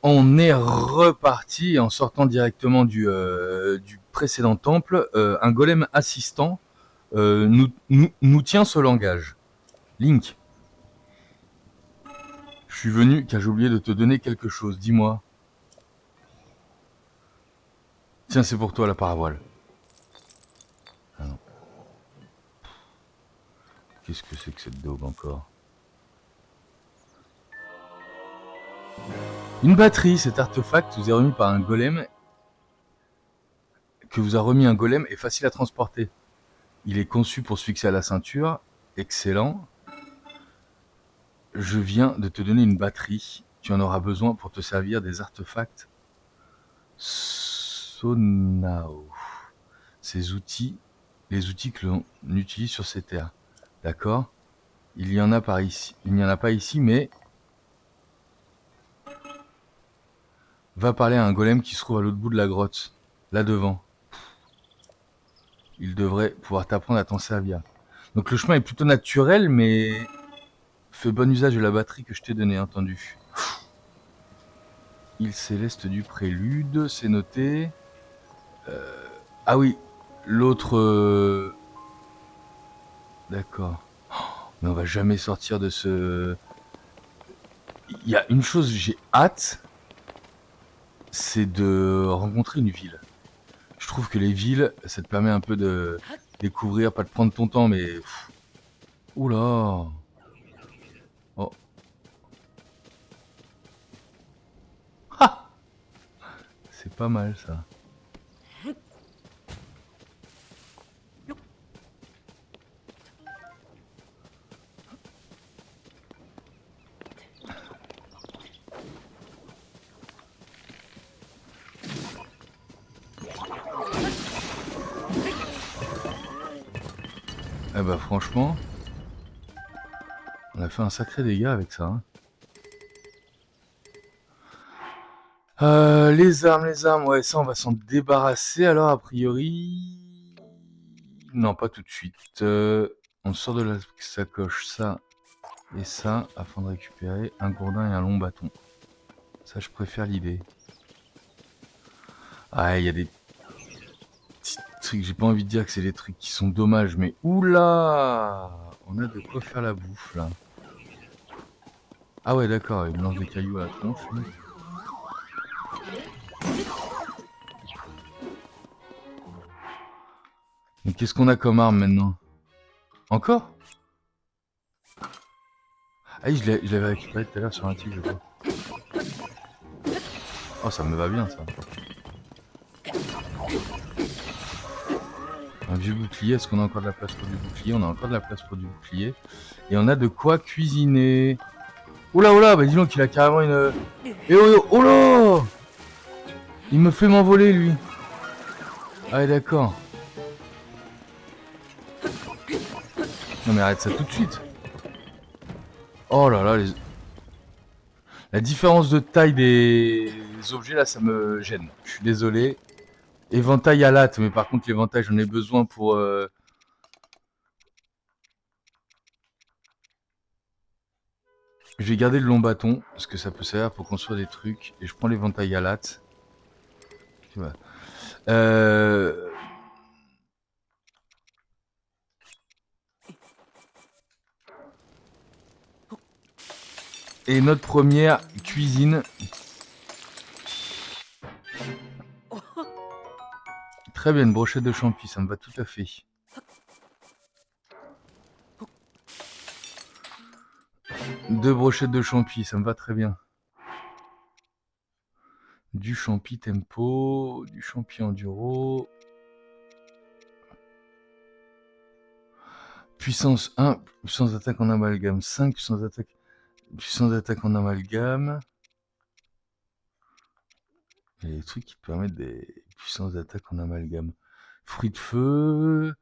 On est reparti en sortant directement du précédent temple. Un golem assistant nous tient ce langage. Link, je suis venu car j'ai oublié de te donner quelque chose. Dis-moi. Tiens, c'est pour toi la paravoile. Ah non. Qu'est-ce que c'est que cette daube encore? Une batterie, cet artefact vous est remis par un golem que vous a remis un golem est facile à transporter. Il est conçu pour se fixer à la ceinture. Excellent. Je viens de te donner une batterie. Tu en auras besoin pour te servir des artefacts Sonao. Ces outils, les outils que l'on utilise sur ces terres. D'accord? Il y en a par ici. Il n'y en a pas ici, mais va parler à un golem qui se trouve à l'autre bout de la grotte, là devant. Il devrait pouvoir t'apprendre à t'en servir. Donc le chemin est plutôt naturel, mais fais bon usage de la batterie que je t'ai donnée, entendu. Île céleste du prélude, c'est noté. Ah oui, l'autre... D'accord. Mais on va jamais sortir de ce... Il y a une chose, j'ai hâte, c'est de rencontrer une ville. Je trouve que les villes, ça te permet un peu de découvrir, pas de prendre ton temps, mais... Oula. Oh. Ha, c'est pas mal ça. Ah bah franchement, on a fait un sacré dégât avec ça. Hein. Les armes, ouais, ça on va s'en débarrasser alors a priori. Non, pas tout de suite. On sort de la sacoche ça et ça afin de récupérer un gourdin et un long bâton. Ça, je préfère l'idée. Ah, il y a des petits trucs, j'ai pas envie de dire que c'est des trucs qui sont dommages, mais oula, on a de quoi faire la bouffe là. Ah ouais, d'accord, il me lance des cailloux à la tronche. Lui. Mais qu'est-ce qu'on a comme arme maintenant? Encore? Ah oui, je l'avais récupéré tout à l'heure sur un tigre, je crois. Oh, ça me va bien ça. Un vieux bouclier, est-ce qu'on a encore de la place pour du bouclier? On a encore de la place pour du bouclier. Et on a de quoi cuisiner. Oula, oula, bah dis donc, il a carrément une... Eh oh, oh, oh là! Il me fait m'envoler, lui. Ah ouais, d'accord. Non mais arrête ça tout de suite. Oh là là, la différence de taille des objets, là, ça me gêne. Je suis désolé. Éventail à latte, mais par contre, l'éventail, j'en ai besoin pour... Je vais garder le long bâton, parce que ça peut servir pour construire des trucs. Et je prends l'éventail à latte. Voilà. Euh... Et notre première cuisine. Très bien, une brochette de champi, ça me va tout à fait. Deux brochettes de champi, ça me va très bien. Du champi tempo, du champi enduro. Puissance 1, puissance d'attaque en amalgame 5, puissance d'attaque en amalgame. Il y a des trucs qui permettent des puissances d'attaque en amalgame. Fruit de feu,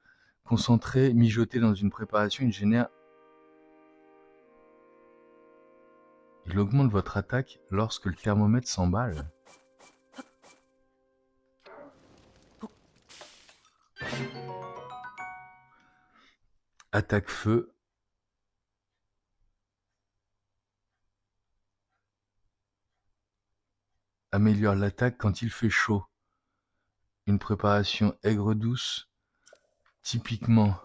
concentré, mijoté dans une préparation, il génère... Il augmente votre attaque lorsque le thermomètre s'emballe. Attaque feu. améliore l'attaque quand il fait chaud. Une préparation aigre-douce. Typiquement,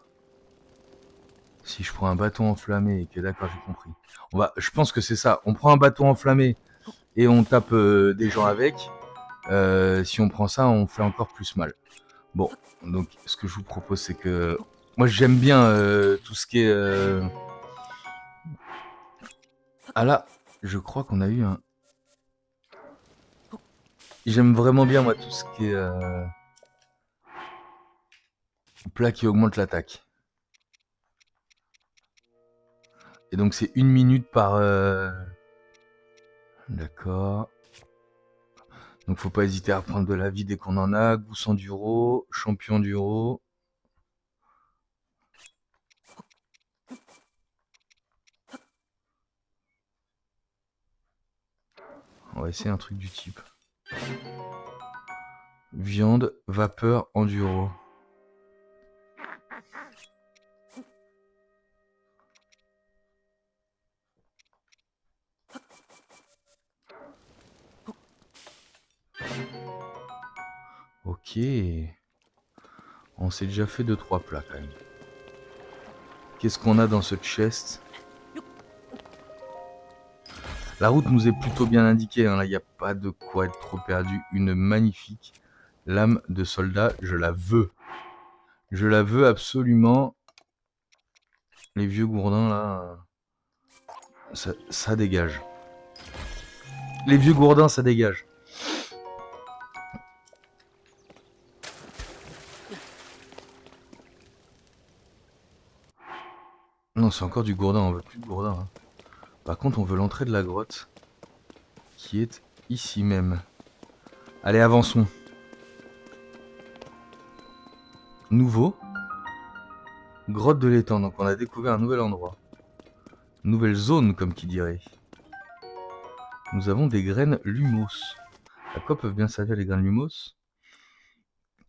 si je prends un bâton enflammé, ok, d'accord, j'ai compris. Je pense que c'est ça. On prend un bâton enflammé et on tape des gens avec. Si on prend ça, on fait encore plus mal. Bon, donc ce que je vous propose, c'est que moi j'aime bien tout ce qui est. Ah là, je crois qu'on a eu un. J'aime vraiment bien moi tout ce qui est plat qui augmente l'attaque. Et donc c'est 1 minute par. D'accord. Donc faut pas hésiter à prendre de la vie dès qu'on en a. Gousse enduro, champion enduro. On va essayer un truc du type. Viande, vapeur, enduro. Ok. On s'est déjà fait 2-3 plats quand même. Qu'est-ce qu'on a dans ce chest? La route nous est plutôt bien indiquée, hein. Là il n'y a pas de quoi être trop perdu. Une magnifique lame de soldat, je la veux. Je la veux absolument. Les vieux gourdins là, ça dégage. Les vieux gourdins, ça dégage. Non, c'est encore du gourdin, on veut plus de gourdin. Hein. Par contre, on veut l'entrée de la grotte, qui est ici même. Allez, avançons. Nouveau. Grotte de l'étang, donc on a découvert un nouvel endroit. Nouvelle zone, comme qui dirait. Nous avons des graines lumos. À quoi peuvent bien servir les graines lumos?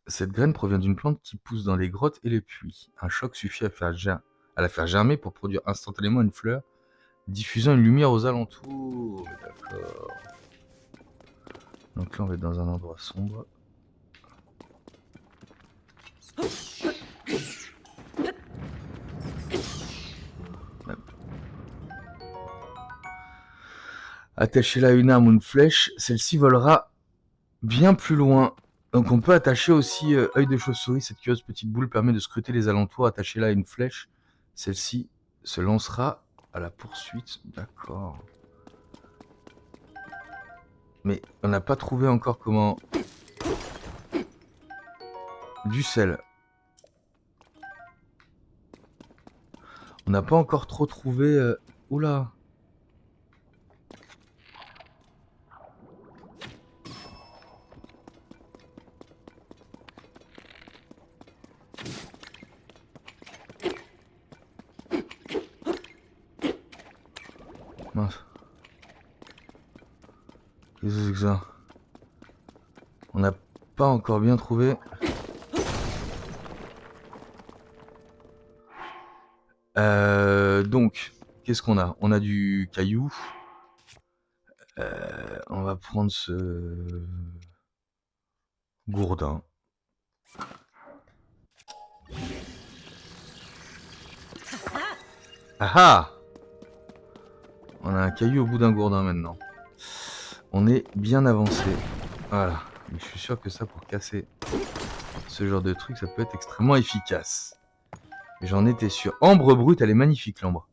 Cette graine provient d'une plante qui pousse dans les grottes et les puits. Un choc suffit à la faire germer pour produire instantanément une fleur, diffusant une lumière aux alentours. D'accord. Donc là, on va être dans un endroit sombre. Attachez-la à une arme ou une flèche, celle-ci volera bien plus loin. Donc on peut attacher aussi œil de chauve-souris. Cette curieuse petite boule permet de scruter les alentours. Attachez-la à une flèche, celle-ci se lancera à la poursuite. D'accord. Mais on n'a pas trouvé encore comment... Du sel. On n'a pas encore trop trouvé... Oula. Mince. Qu'est-ce que c'est que ça? On n'a pas encore bien trouvé... Donc, qu'est-ce qu'on a? On a du caillou. On va prendre ce gourdin. Ah ah! On a un caillou au bout d'un gourdin maintenant. On est bien avancé. Voilà. Mais je suis sûr que ça, pour casser ce genre de truc, ça peut être extrêmement efficace. J'en étais sûr. Ambre brute, elle est magnifique, l'ambre.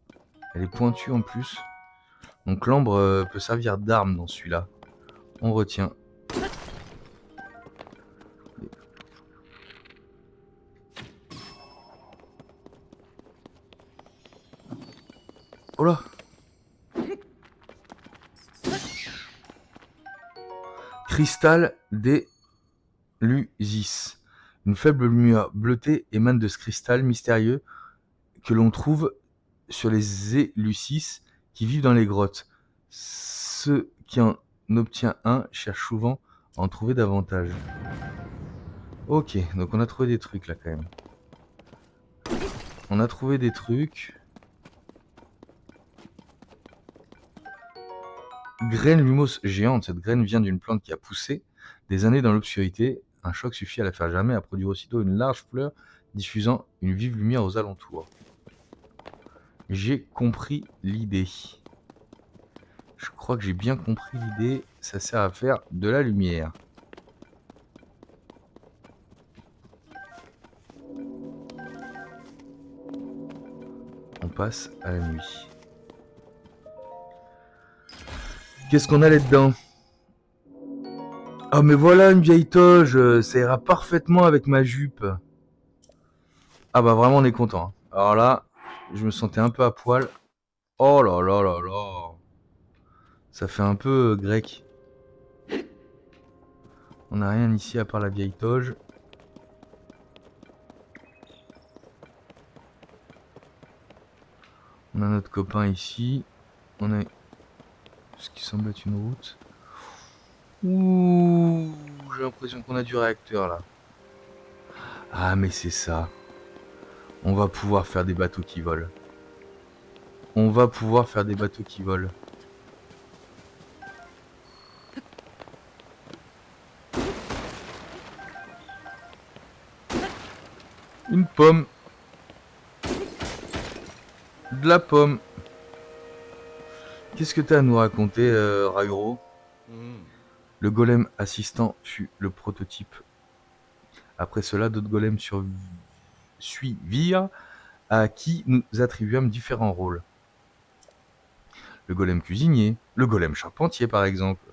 Elle est pointue en plus. Donc l'ambre peut servir d'arme dans celui-là. On retient. Oh là! Cristal des Lusis. Une faible lumière bleutée émane de ce cristal mystérieux que l'on trouve sur les Élucis qui vivent dans les grottes. Ceux qui en obtiennent un cherchent souvent à en trouver davantage. Ok, donc on a trouvé des trucs là quand même. On a trouvé des trucs. Graine lumos géante. Cette graine vient d'une plante qui a poussé des années dans l'obscurité. Un choc suffit à la faire germer, à produire aussitôt une large fleur diffusant une vive lumière aux alentours. J'ai compris l'idée. Je crois que j'ai bien compris l'idée. Ça sert à faire de la lumière. On passe à la nuit. Qu'est-ce qu'on a là-dedans? Oh mais voilà une vieille toge, ça ira parfaitement avec ma jupe. Ah bah vraiment on est content. Hein. Alors là, je me sentais un peu à poil. Oh là là là là. Ça fait un peu grec. On n'a rien ici à part la vieille toge. On a notre copain ici. On a ce qui semble être une route. Ouh, j'ai l'impression qu'on a du réacteur là. Ah mais c'est ça. On va pouvoir faire des bateaux qui volent. On va pouvoir faire des bateaux qui volent. Une pomme. De la pomme. Qu'est-ce que t'as à nous raconter, Raguro? Le golem assistant fut le prototype. Après cela, d'autres golems suivirent, à qui nous attribuâmes différents rôles. Le golem cuisinier, le golem charpentier par exemple.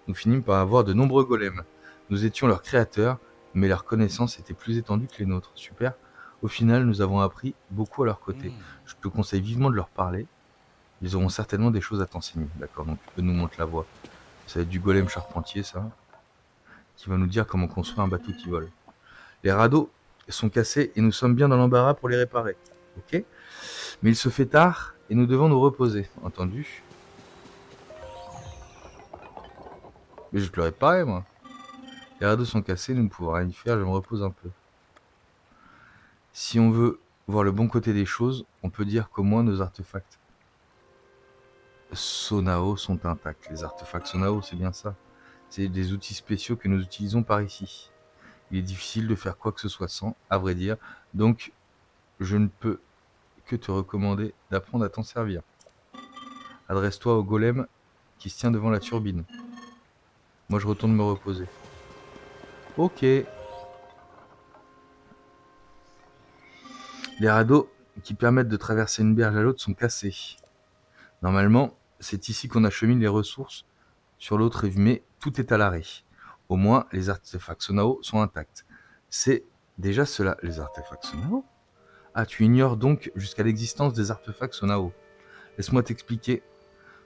Nous finîmes par avoir de nombreux golems. Nous étions leurs créateurs, mais leurs connaissances étaient plus étendues que les nôtres. Super. Au final, nous avons appris beaucoup à leur côté. Je te conseille vivement de leur parler. Ils auront certainement des choses à t'enseigner. D'accord, donc tu peux nous montrer la voie. Ça va être du golem charpentier, ça, qui va nous dire comment construire un bateau qui vole. Les radeaux sont cassés et nous sommes bien dans l'embarras pour les réparer. Ok? Mais il se fait tard et nous devons nous reposer. Entendu? Mais je peux le réparer, moi. Les radeaux sont cassés, nous ne pouvons rien y faire, je me repose un peu. Si on veut voir le bon côté des choses, on peut dire qu'au moins nos artefacts Sonao sont intacts. Les artefacts Sonao, c'est bien ça. C'est des outils spéciaux que nous utilisons par ici. Il est difficile de faire quoi que ce soit sans, à vrai dire. Donc, je ne peux que te recommander d'apprendre à t'en servir. Adresse-toi au golem qui se tient devant la turbine. Moi, je retourne me reposer. Ok. Les radeaux qui permettent de traverser une berge à l'autre sont cassés. Normalement, c'est ici qu'on achemine les ressources sur l'autre rive, mais tout est à l'arrêt. Au moins, les artefacts Sonao sont intacts. C'est déjà cela, les artefacts Sonao? Ah, tu ignores donc jusqu'à l'existence des artefacts Sonao. Laisse-moi t'expliquer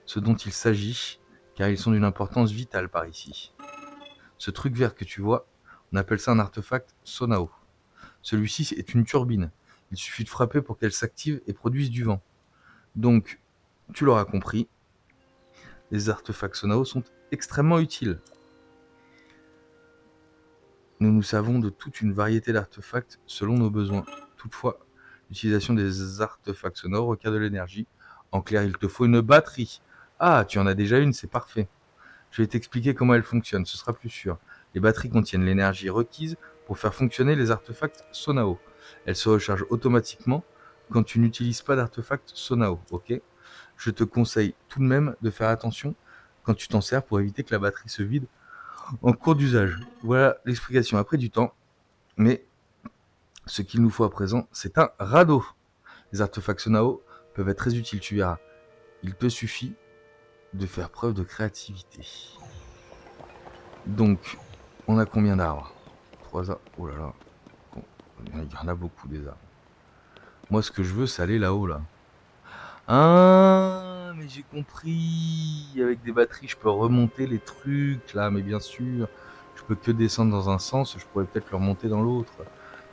ce dont il s'agit, car ils sont d'une importance vitale par ici. Ce truc vert que tu vois, on appelle ça un artefact Sonao. Celui-ci est une turbine. Il suffit de frapper pour qu'elle s'active et produise du vent. Donc, tu l'auras compris, les artefacts Sonao sont extrêmement utiles. Nous nous servons de toute une variété d'artefacts selon nos besoins. Toutefois, l'utilisation des artefacts Sonao requiert de l'énergie. En clair, il te faut une batterie. Ah, tu en as déjà une, c'est parfait. Je vais t'expliquer comment elle fonctionne, ce sera plus sûr. Les batteries contiennent l'énergie requise pour faire fonctionner les artefacts Sonao. Elles se rechargent automatiquement quand tu n'utilises pas d'artefacts Sonao, ok? Je te conseille tout de même de faire attention quand tu t'en sers pour éviter que la batterie se vide en cours d'usage. Voilà l'explication après du temps. Mais ce qu'il nous faut à présent, c'est un radeau. Les artefacts Sonao peuvent être très utiles, tu verras. Il te suffit de faire preuve de créativité. Donc, on a combien d'arbres? 3 arbres. Oh là là. Bon, il y en a beaucoup des arbres. Moi, ce que je veux, c'est aller là-haut, là. Ah, mais j'ai compris. Avec des batteries, je peux remonter les trucs, là. Mais bien sûr, je peux que descendre dans un sens. Je pourrais peut-être le remonter dans l'autre.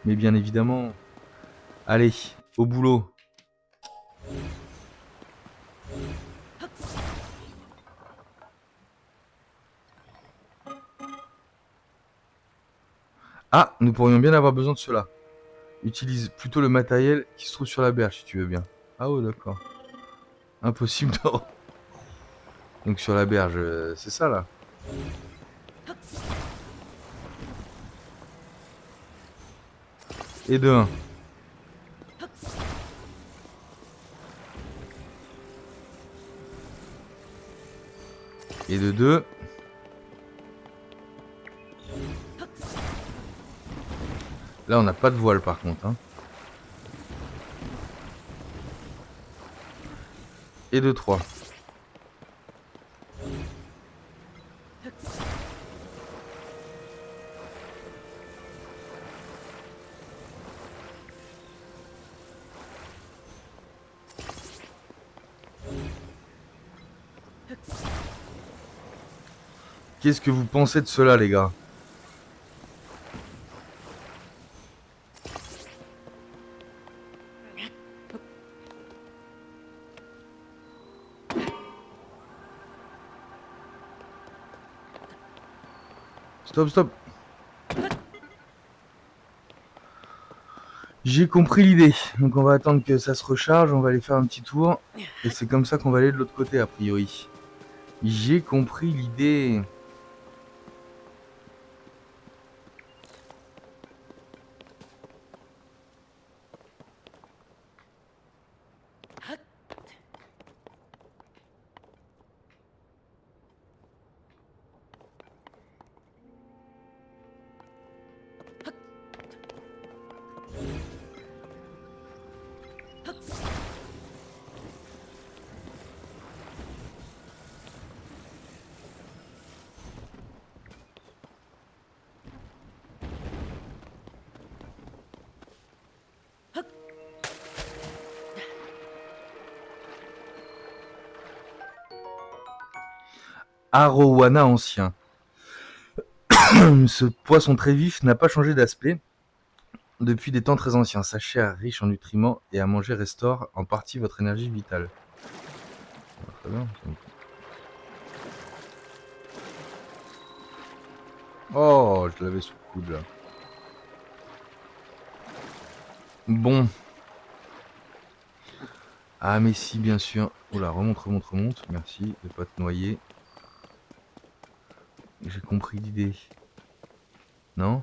Mais bien évidemment. Allez, au boulot. Ah, nous pourrions bien avoir besoin de cela. Utilise plutôt le matériel qui se trouve sur la berge, si tu veux bien. Ah ouais, d'accord. Impossible de... Donc sur la berge, c'est ça là. Et de 1. Et de 2. Là, on n'a pas de voile par contre. Hein. Et de 3. Qu'est-ce que vous pensez de cela, les gars? Stop, stop. J'ai compris l'idée. Donc on va attendre que ça se recharge, on va aller faire un petit tour. Et c'est comme ça qu'on va aller de l'autre côté, a priori. J'ai compris l'idée. Arowana ancien. Ce poisson très vif n'a pas changé d'aspect depuis des temps très anciens. Sa chair riche en nutriments et à manger restaure en partie votre énergie vitale. Très bien. Oh, je l'avais sous le coude là. Bon. Ah mais si, bien sûr. Oula, remonte, remonte, remonte. Merci de pas te noyer. J'ai compris l'idée. Non?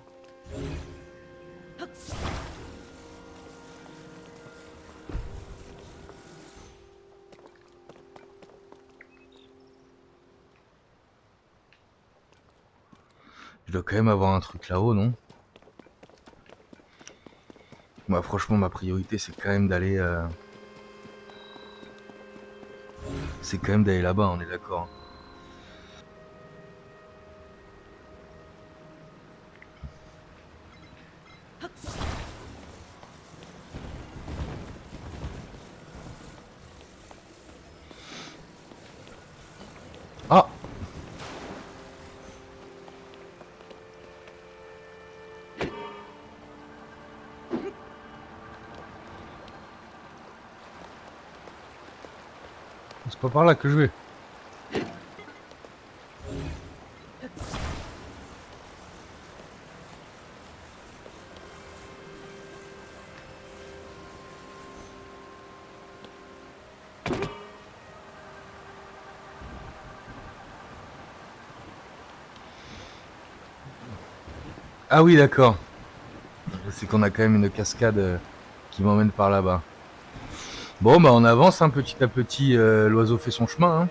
Je dois quand même avoir un truc là-haut, non? Moi, franchement, ma priorité, c'est quand même d'aller... C'est quand même d'aller là-bas, on est d'accord. Ah! C'est pas par là que je vais. Ah oui, d'accord. C'est qu'on a quand même une cascade qui m'emmène par là-bas. Bon, bah on avance, hein, petit à petit, l'oiseau fait son chemin. Hein.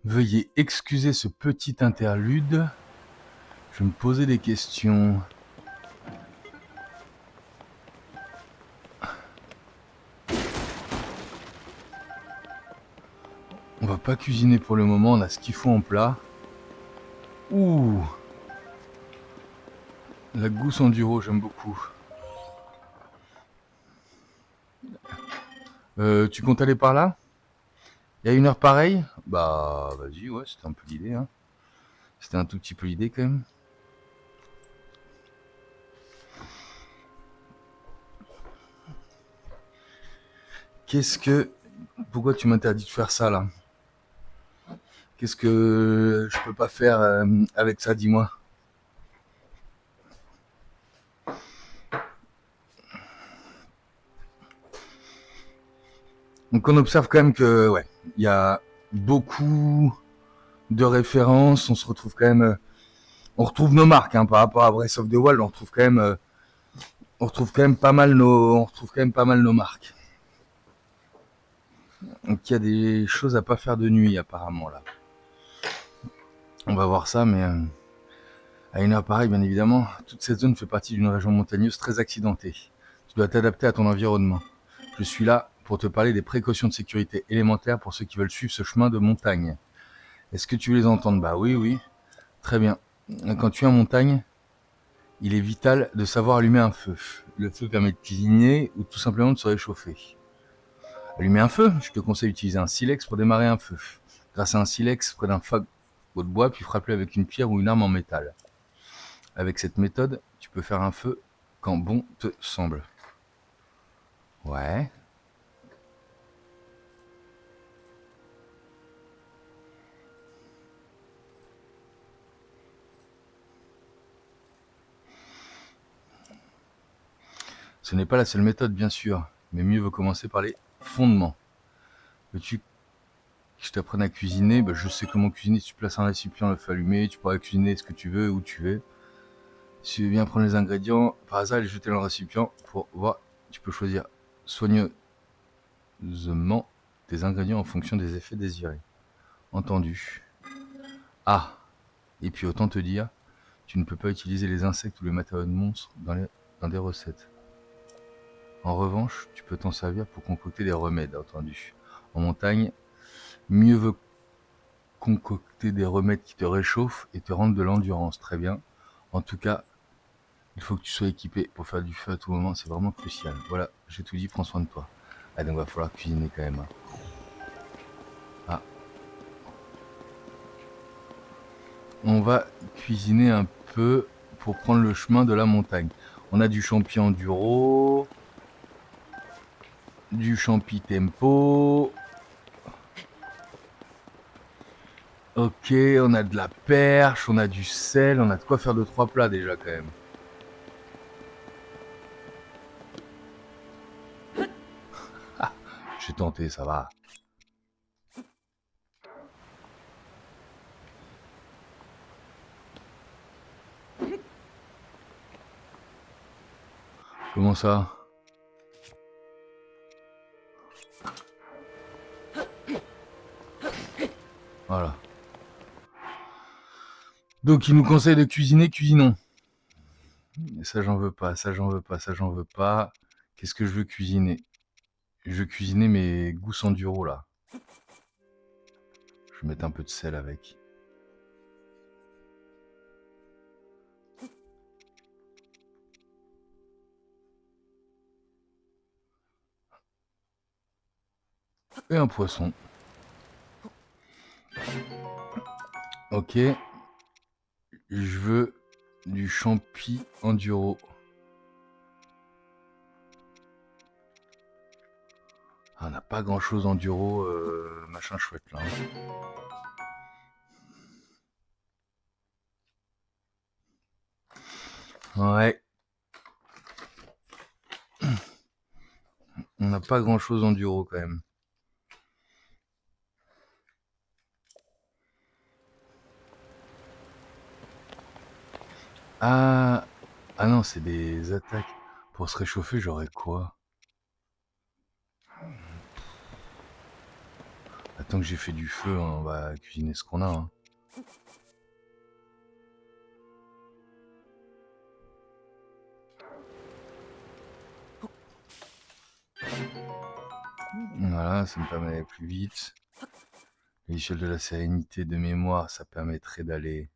Veuillez excuser ce petit interlude. Je me posais des questions. On va pas cuisiner pour le moment, on a ce qu'il faut en plat. Ouh, la gousse enduro, j'aime beaucoup. Tu comptes aller par là? Il y a une heure pareille? Bah, vas-y, ouais, c'était un peu l'idée, hein. C'était un tout petit peu l'idée, quand même. Pourquoi tu m'interdis de faire ça, là? Qu'est-ce que je peux pas faire avec ça, dis-moi? Donc on observe quand même que, ouais, il y a beaucoup de références, on se retrouve quand même... on retrouve nos marques, hein, par rapport à Breath of the Wild, on retrouve quand même pas mal nos marques. Donc il y a des choses à pas faire de nuit apparemment là. On va voir ça, mais à une heure pareille, bien évidemment, toute cette zone fait partie d'une région montagneuse très accidentée. Tu dois t'adapter à ton environnement. Je suis là pour te parler des précautions de sécurité élémentaires pour ceux qui veulent suivre ce chemin de montagne. Est-ce que tu veux les entendre? Bah oui, oui. Très bien. Quand tu es en montagne, il est vital de savoir allumer un feu. Le feu permet de cuisiner ou tout simplement de se réchauffer. Allumer un feu, je te conseille d'utiliser un silex pour démarrer un feu. Grâce à un silex près d'un fagot de bois, puis frapper avec une pierre ou une arme en métal. Avec cette méthode, tu peux faire un feu quand bon te semble. Ouais. Ce n'est pas la seule méthode, bien sûr, mais mieux vaut commencer par les fondements. Veux-tu que je t'apprenne à cuisiner? Je sais comment cuisiner. Si tu places un récipient, le feu allumé, tu pourras cuisiner ce que tu veux, où tu veux. Si tu veux bien prendre les ingrédients, par hasard, les jeter dans le récipient pour voir. Tu peux choisir soigneusement tes ingrédients en fonction des effets désirés. Entendu. Ah, et puis autant te dire, tu ne peux pas utiliser les insectes ou les matériaux de monstres dans des recettes. En revanche, tu peux t'en servir pour concocter des remèdes, entendu. En montagne, mieux vaut concocter des remèdes qui te réchauffent et te rendent de l'endurance. Très bien. En tout cas, il faut que tu sois équipé pour faire du feu à tout moment, c'est vraiment crucial. Voilà, j'ai tout dit, prends soin de toi. Ah, donc il va falloir cuisiner quand même. Ah. On va cuisiner un peu pour prendre le chemin de la montagne. On a du champi enduro, du champi tempo. Ok, on a de la perche, on a du sel, on a de quoi faire 2-3 plats déjà quand même. Ah, j'ai tenté, ça va. Comment ça? Voilà. Donc il nous conseille de cuisiner, cuisinons. Ça j'en veux pas, ça j'en veux pas, ça j'en veux pas. Qu'est-ce que je veux cuisiner? Je veux cuisiner mes gousses enduro là. Je vais mettre un peu de sel avec. Et un poisson. Ok. Je veux du champi enduro. Ah, on n'a pas grand chose enduro, machin chouette là. Ouais. On n'a pas grand chose enduro quand même. Ah, ah non, c'est des attaques. Pour se réchauffer, j'aurais quoi? Tant que j'ai fait du feu, hein, on va cuisiner ce qu'on a. Hein. Voilà, ça me permet d'aller plus vite. L'échelle de la sérénité de mémoire, ça permettrait d'aller...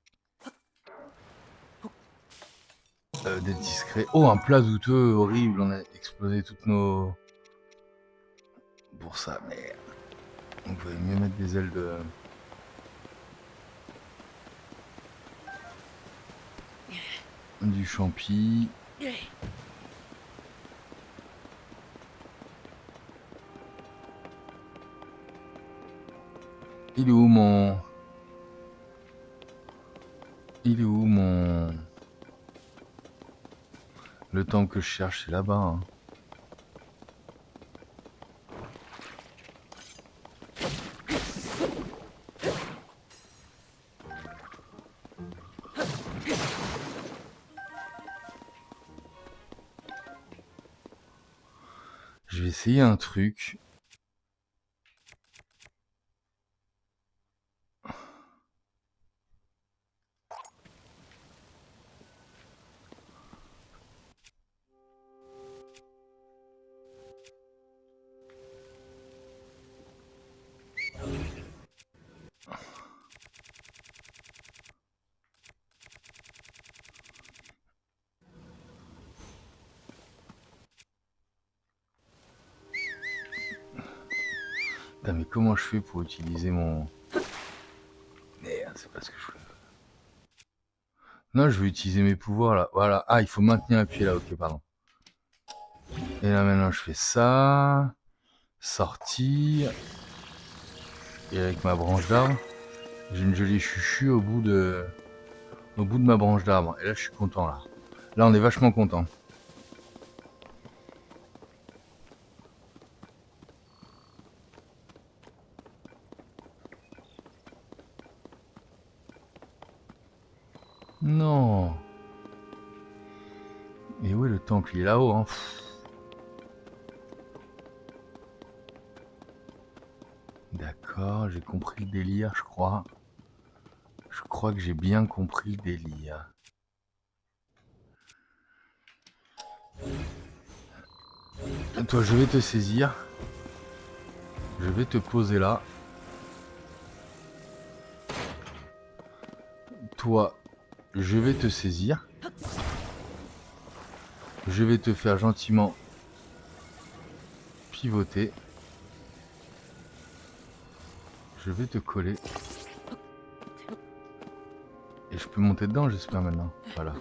d'être discret. Oh, un plat douteux, horrible, on a explosé toutes nos... Pour ça, merde. On pouvait mieux mettre des ailes de... Du champi. Il est où mon... Il est où mon... Le temple que je cherche, c'est là-bas. Hein. Je vais essayer un truc. Putain, mais comment je fais pour utiliser mon... Merde, c'est pas ce que je veux. Non, je veux utiliser mes pouvoirs là. Voilà. Ah, il faut maintenir appuyé là. Ok, pardon. Et là maintenant, je fais ça. Sortir. Et avec ma branche d'arbre, j'ai une jolie chuchu au bout de ma branche d'arbre. Et là, je suis content là. Là, on est vachement content. Non. Et où est le temple? Il est là-haut, hein. D'accord, j'ai compris le délire, je crois. Je crois que j'ai bien compris le délire. Toi, je vais te saisir. Je vais te poser là. Toi, je vais te saisir. Je vais te faire gentiment pivoter. Je vais te coller. Et je peux monter dedans, j'espère maintenant. Voilà.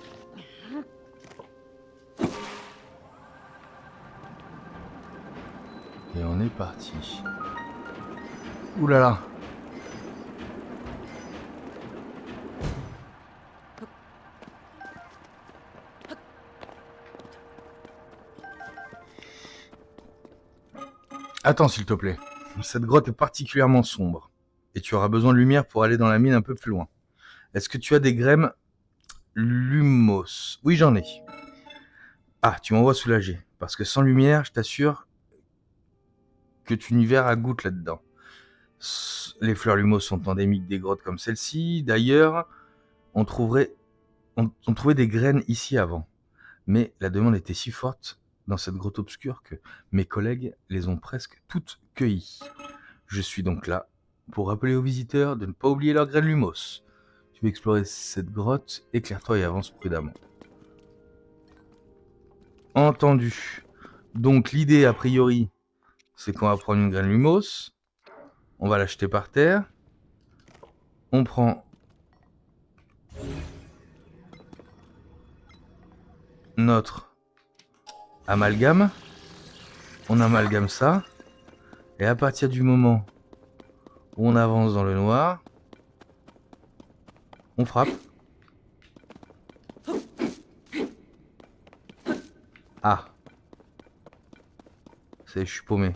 Et on est parti. Ouh là là. Attends s'il te plaît. Cette grotte est particulièrement sombre. Et tu auras besoin de lumière pour aller dans la mine un peu plus loin. Est-ce que tu as des graines Lumos? Oui, j'en ai. Ah, tu m'envoies soulagé. Parce que sans lumière, je t'assure que tu n'y verras goutte là-dedans. Les fleurs Lumos sont endémiques des grottes comme celle-ci. D'ailleurs, on trouvait des graines ici avant. Mais la demande était si forte dans cette grotte obscure que mes collègues les ont presque toutes cueillies. Je suis donc là pour rappeler aux visiteurs de ne pas oublier leurs graines Lumos. Tu veux explorer cette grotte, éclaire-toi et avance prudemment. Entendu. Donc l'idée, a priori, c'est qu'on va prendre une graine Lumos, on va l'acheter par terre, on prend notre amalgame, on amalgame ça, et à partir du moment où on avance dans le noir, on frappe. Ah. Je suis paumé.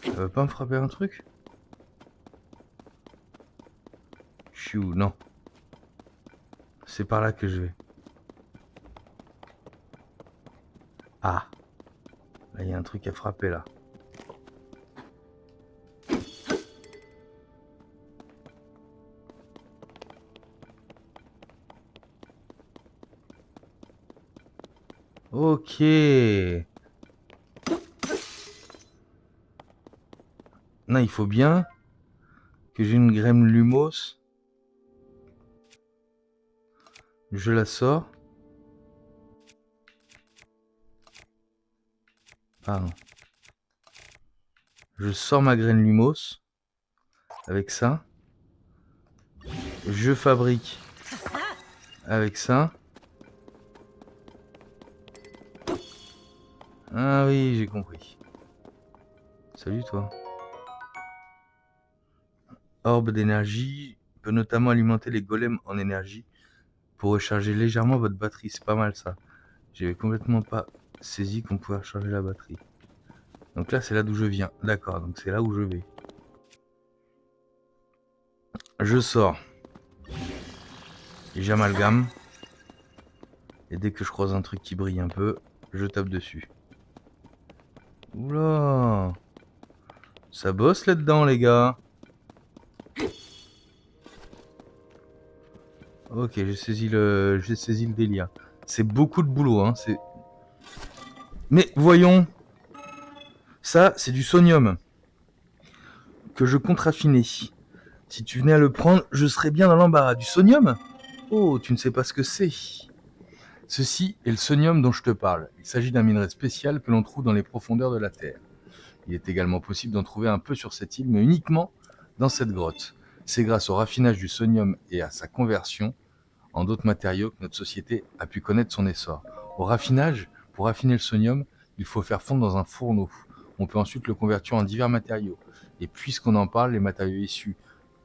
Ça veut pas me frapper un truc? Chou, non. C'est par là que je vais. Ah, là il y a un truc à frapper là. Ok. Non, il faut bien que j'ai une graine lumos. Je la sors. Pardon. Je sors ma graine lumos. Avec ça. Je fabrique. Avec ça. Ah oui, j'ai compris. Salut toi. Orbe d'énergie peut notamment alimenter les golems en énergie pour recharger légèrement votre batterie. C'est pas mal ça. J'avais complètement pas saisi qu'on pouvait recharger la batterie. Donc là, c'est là d'où je viens. D'accord, donc c'est là où je vais. Je sors. J'amalgame. Et dès que je croise un truc qui brille un peu, je tape dessus. Oula! Ça bosse là-dedans, les gars. Ok, j'ai saisi le délire. C'est beaucoup de boulot, hein. Mais voyons, ça, c'est du sonium que je compte raffiner. Si tu venais à le prendre, je serais bien dans l'embarras. Du sonium? Oh, tu ne sais pas ce que c'est. Ceci est le sonium dont je te parle. Il s'agit d'un minerai spécial que l'on trouve dans les profondeurs de la Terre. Il est également possible d'en trouver un peu sur cette île, mais uniquement dans cette grotte. C'est grâce au raffinage du sonium et à sa conversion en d'autres matériaux que notre société a pu connaître son essor. Au raffinage, pour raffiner le sonium, il faut faire fondre dans un fourneau. On peut ensuite le convertir en divers matériaux. Et puisqu'on en parle, les matériaux issus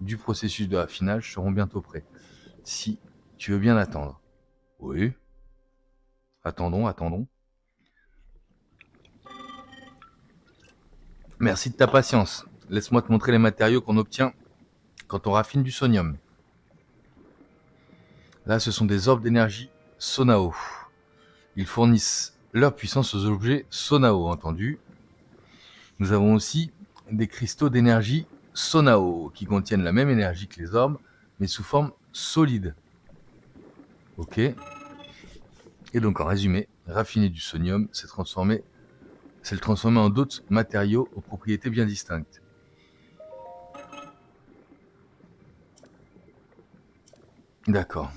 du processus de raffinage seront bientôt prêts. Si tu veux bien attendre. Oui. Attendons. Merci de ta patience. Laisse-moi te montrer les matériaux qu'on obtient quand on raffine du sonium. Là, ce sont des orbes d'énergie Sonao. Ils fournissent leur puissance aux objets Sonao, entendu. Nous avons aussi des cristaux d'énergie Sonao, qui contiennent la même énergie que les orbes, mais sous forme solide. Ok. Et donc, en résumé, raffiner du sonium, c'est le transformer en d'autres matériaux aux propriétés bien distinctes. D'accord.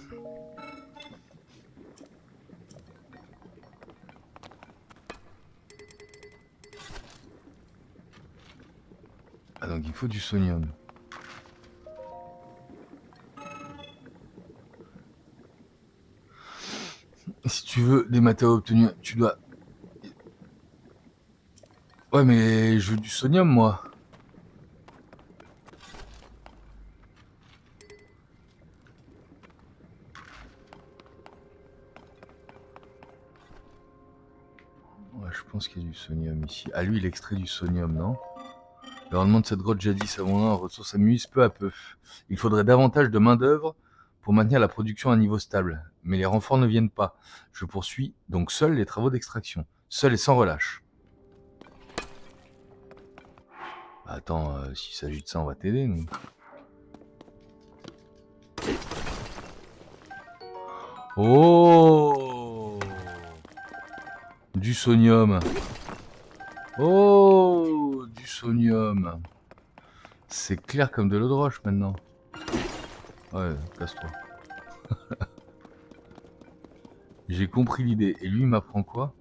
Ah, donc il faut du sonium. Si tu veux des matériaux obtenus, tu dois... Ouais, mais je veux du sonium, moi. Ouais, je pense qu'il y a du sonium ici. Ah, lui, il extrait du sonium, non? Le rendement de cette grotte jadis abondant en ressources s'améliore peu à peu. Il faudrait davantage de main-d'œuvre pour maintenir la production à un niveau stable. Mais les renforts ne viennent pas. Je poursuis donc seul les travaux d'extraction. Seul et sans relâche. Attends, s'il s'agit de ça, on va t'aider, nous. Oh! Du sonium. Oh! Du sonium. C'est clair comme de l'eau de roche maintenant. Ouais, casse-toi. J'ai compris l'idée. Et lui, il m'apprend quoi?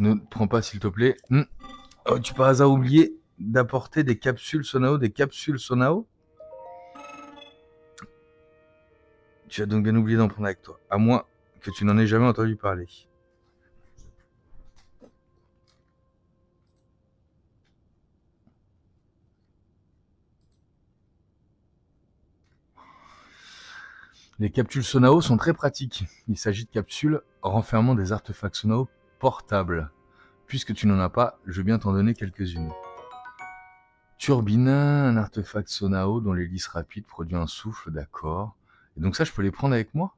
Ne prends pas, s'il te plaît. Oh, tu par hasard oublié d'apporter des capsules Sonao, Tu as donc bien oublié d'en prendre avec toi, à moins que tu n'en aies jamais entendu parler. Les capsules Sonao sont très pratiques. Il s'agit de capsules renfermant des artefacts Sonao portables. Puisque tu n'en as pas, je veux bien t'en donner quelques-unes. Turbine, un artefact Sonao dont l'hélice rapide produit un souffle, d'accord. Et donc ça, je peux les prendre avec moi?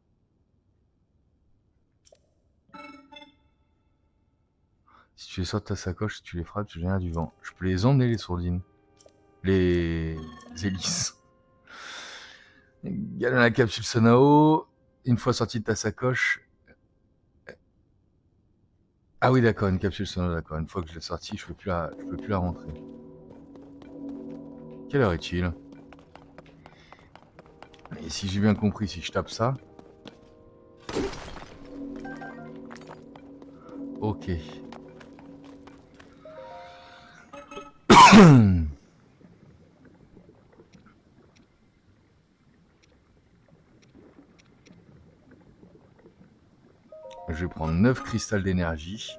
Si tu les sors de ta sacoche, si tu les frappes, tu génères du vent. Je peux les emmener, les sourdines. Les hélices. Gale dans la capsule Sonao. Une fois sorti de ta sacoche. Ah oui, d'accord, une capsule Sonao, d'accord. Une fois que je l'ai sortie, je peux plus la rentrer. Quelle heure est-il? Et si j'ai bien compris, si je tape ça... Ok. Je vais prendre 9 cristals d'énergie.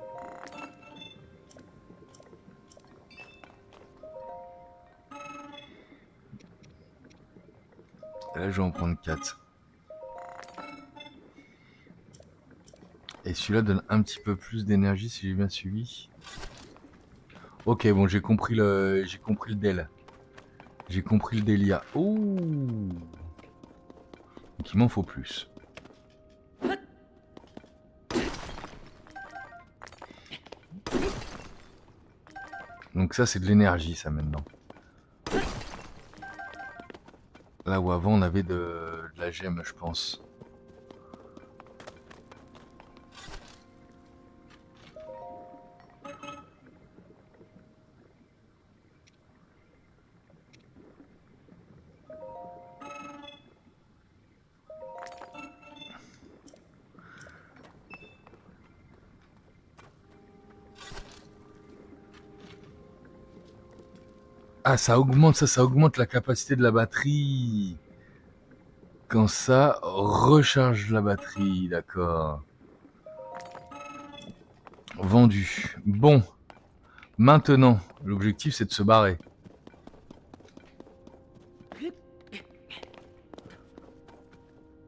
Et là, je vais en prendre 4. Et celui-là donne un petit peu plus d'énergie si j'ai bien suivi. Ok, bon, j'ai compris le DEL. J'ai compris le délia. Ouh. Donc il m'en faut plus. Donc ça, c'est de l'énergie, ça, maintenant. Là où avant, on avait de la gemme, je pense. Ah, ça augmente la capacité de la batterie. Quand ça recharge la batterie, d'accord. Vendu. Bon. Maintenant, l'objectif, c'est de se barrer.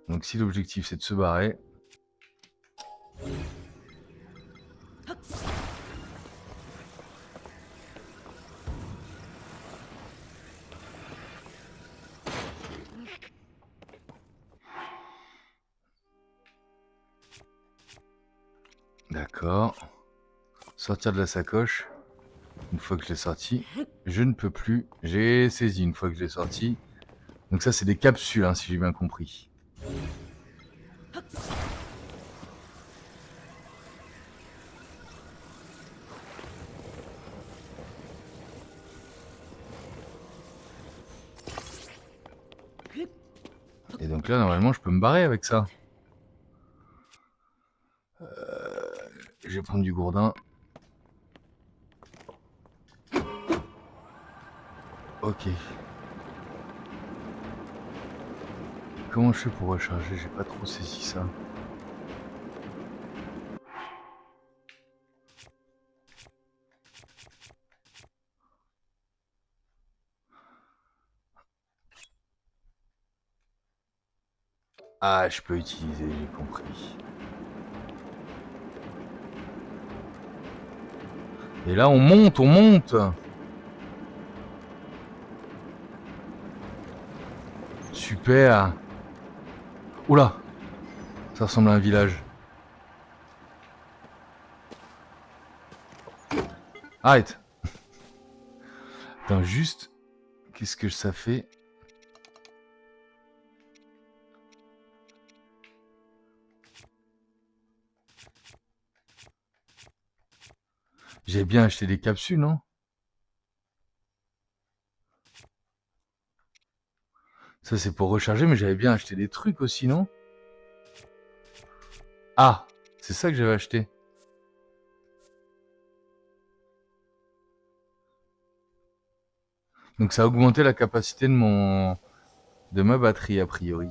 Donc si l'objectif, c'est de se barrer... D'accord. Sortir de la sacoche. Une fois que je l'ai sorti, je ne peux plus. J'ai saisi une fois que je l'ai sorti. Donc ça, c'est des capsules, hein, si j'ai bien compris. Et donc là, normalement, je peux me barrer avec ça. Je vais prendre du gourdin. Ok. Comment je fais pour recharger? J'ai pas trop saisi ça. Ah, je peux utiliser, j'ai compris. Et là, on monte, on monte. Super. Oula, ça ressemble à un village. Arrête. Attends, juste, qu'est-ce que ça fait? J'ai bien acheté des capsules, non? Ça, c'est pour recharger, mais j'avais bien acheté des trucs aussi, non? Ah, c'est ça que j'avais acheté. Donc ça a augmenté la capacité de ma batterie, a priori.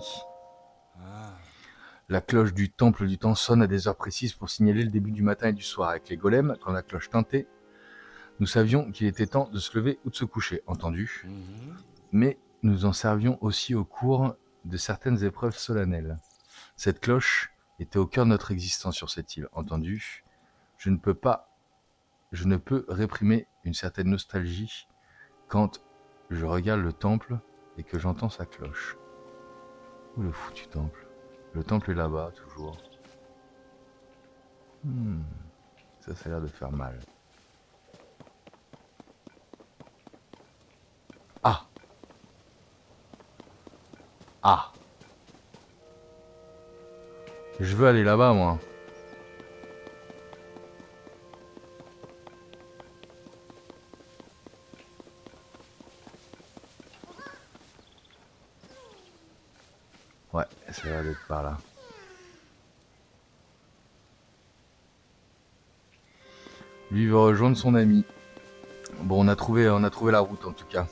La cloche du temple du temps sonne à des heures précises pour signaler le début du matin et du soir. Avec les golems, quand la cloche tintait, nous savions qu'il était temps de se lever ou de se coucher, entendu. Mais nous en servions aussi au cours de certaines épreuves solennelles. Cette cloche était au cœur de notre existence sur cette île, entendu. Je ne peux réprimer une certaine nostalgie quand je regarde le temple et que j'entends sa cloche. Où le foutu temple? Le temple est là-bas, toujours. Hmm, ça a l'air de faire mal. Ah! Ah! Je veux aller là-bas, moi. Ouais, ça a l'air d'être par là. Lui veut rejoindre son ami. Bon, on a trouvé la route en tout cas.